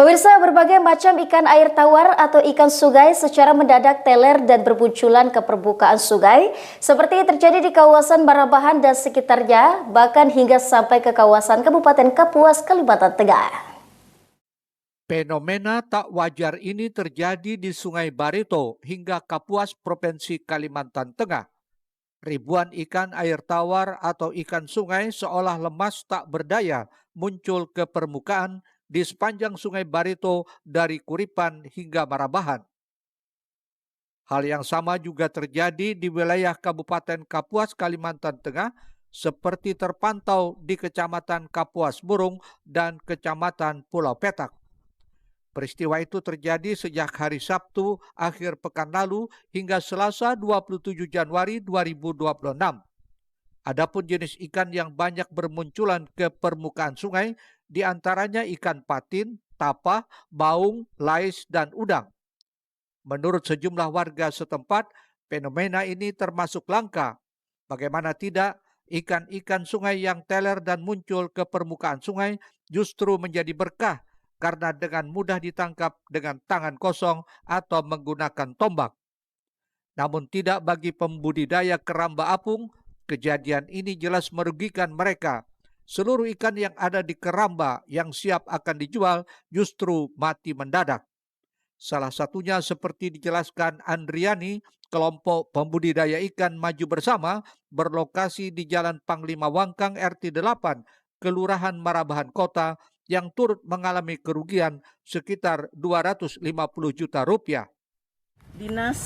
Pemirsa, berbagai macam ikan air tawar atau ikan sungai secara mendadak teler dan bermunculan ke permukaan sungai, seperti terjadi di kawasan Marabahan dan sekitarnya, bahkan hingga sampai ke kawasan Kabupaten Kapuas, Kalimantan Tengah. Fenomena tak wajar ini terjadi di Sungai Barito hingga Kapuas, Provinsi Kalimantan Tengah. Ribuan ikan air tawar atau ikan sungai seolah lemas tak berdaya muncul ke permukaan di sepanjang Sungai Barito dari Kuripan hingga Marabahan. Hal yang sama juga terjadi di wilayah Kabupaten Kapuas, Kalimantan Tengah, seperti terpantau di Kecamatan Kapuas Burung dan Kecamatan Pulau Petak. Peristiwa itu terjadi sejak hari Sabtu akhir pekan lalu hingga Selasa 27 Januari 2026. Adapun jenis ikan yang banyak bermunculan ke permukaan sungai, di antaranya ikan patin, tapah, baung, lais, dan udang. Menurut sejumlah warga setempat, fenomena ini termasuk langka. Bagaimana tidak, ikan-ikan sungai yang teler dan muncul ke permukaan sungai justru menjadi berkah karena dengan mudah ditangkap dengan tangan kosong atau menggunakan tombak. Namun tidak bagi pembudidaya keramba apung. Kejadian ini jelas merugikan mereka. Seluruh ikan yang ada di keramba yang siap akan dijual justru mati mendadak. Salah satunya seperti dijelaskan Andriani, kelompok pembudidaya ikan Maju Bersama berlokasi di Jalan Panglima Wangkang RT 8, Kelurahan Marabahan Kota, yang turut mengalami kerugian sekitar 250 juta rupiah. Dinas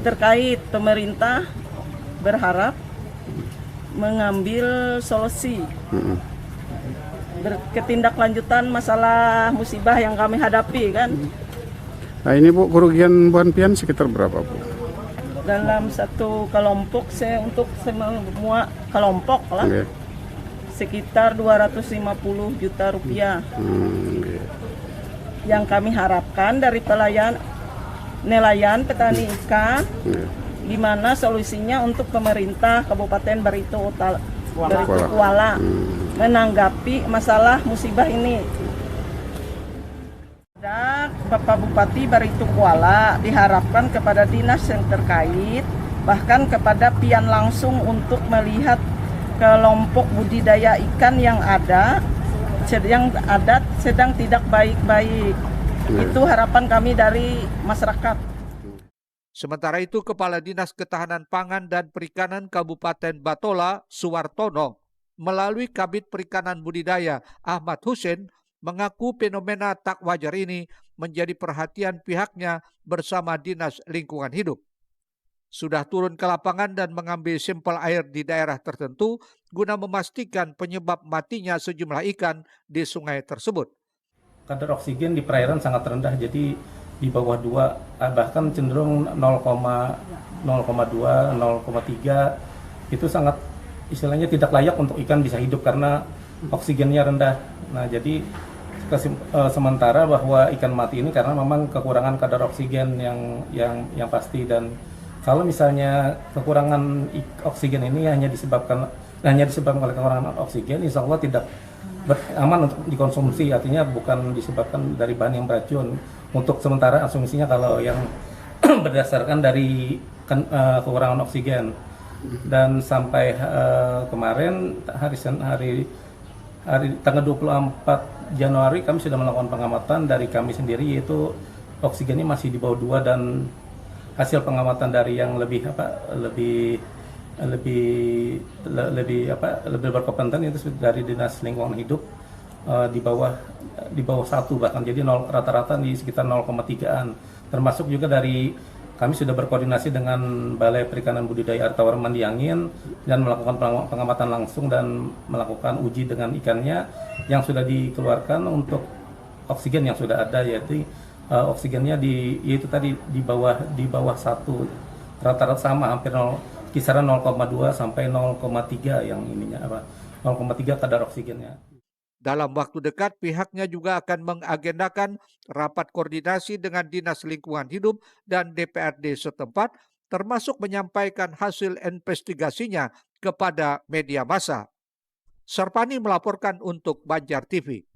terkait pemerintah berharap mengambil solusi berketindaklanjutan masalah musibah yang kami hadapi kan. Nah ini Bu, kerugian Bu Pian sekitar berapa Bu? Dalam satu kelompok untuk semua kelompok lah, sekitar 250 juta rupiah. Yang kami harapkan dari nelayan petani ikan, di mana solusinya untuk pemerintah Kabupaten Barito Kuala menanggapi masalah musibah ini. Bapak Bupati Barito Kuala diharapkan kepada dinas yang terkait, bahkan kepada Pian langsung untuk melihat kelompok budidaya ikan yang sedang tidak baik-baik. Itu harapan kami dari masyarakat. Sementara itu, Kepala Dinas Ketahanan Pangan dan Perikanan Kabupaten Batola, Suwartono, melalui Kabid Perikanan Budidaya Ahmad Hussein, mengaku fenomena tak wajar ini menjadi perhatian pihaknya bersama Dinas Lingkungan Hidup. Sudah turun ke lapangan dan mengambil sampel air di daerah tertentu guna memastikan penyebab matinya sejumlah ikan di sungai tersebut. Kadar oksigen di perairan sangat rendah, jadi di bawah 2, bahkan cenderung 0,2, 0,3, itu sangat istilahnya tidak layak untuk ikan bisa hidup karena oksigennya rendah. Nah, jadi sementara bahwa ikan mati ini karena memang kekurangan kadar oksigen yang pasti, dan kalau misalnya kekurangan oksigen ini hanya disebabkan oleh kekurangan oksigen, insya Allah tidak aman untuk dikonsumsi, artinya bukan disebabkan dari bahan yang beracun. Untuk sementara asumsinya kalau yang berdasarkan dari kekurangan oksigen. Dan sampai kemarin hari tanggal 24 Januari kami sudah melakukan pengamatan dari kami sendiri, yaitu oksigennya masih di bawah 2, dan hasil pengamatan dari yang lebih berkompeten itu dari Dinas Lingkungan Hidup di bawah 1 bahkan, jadi rata-rata di sekitar 0,3-an. Termasuk juga dari kami sudah berkoordinasi dengan Balai Perikanan Budidaya Air Tawar Mandi Angin dan melakukan pengamatan langsung dan melakukan uji dengan ikannya yang sudah dikeluarkan untuk oksigen yang sudah ada, yaitu oksigennya yaitu tadi di bawah 1, rata-rata sama, hampir kisaran 0,2 sampai 0,3 yang ininya 0,3 kadar oksigennya. Dalam waktu dekat, pihaknya juga akan mengagendakan rapat koordinasi dengan Dinas Lingkungan Hidup dan DPRD setempat, termasuk menyampaikan hasil investigasinya kepada media massa. Sarpani melaporkan untuk Banjar TV.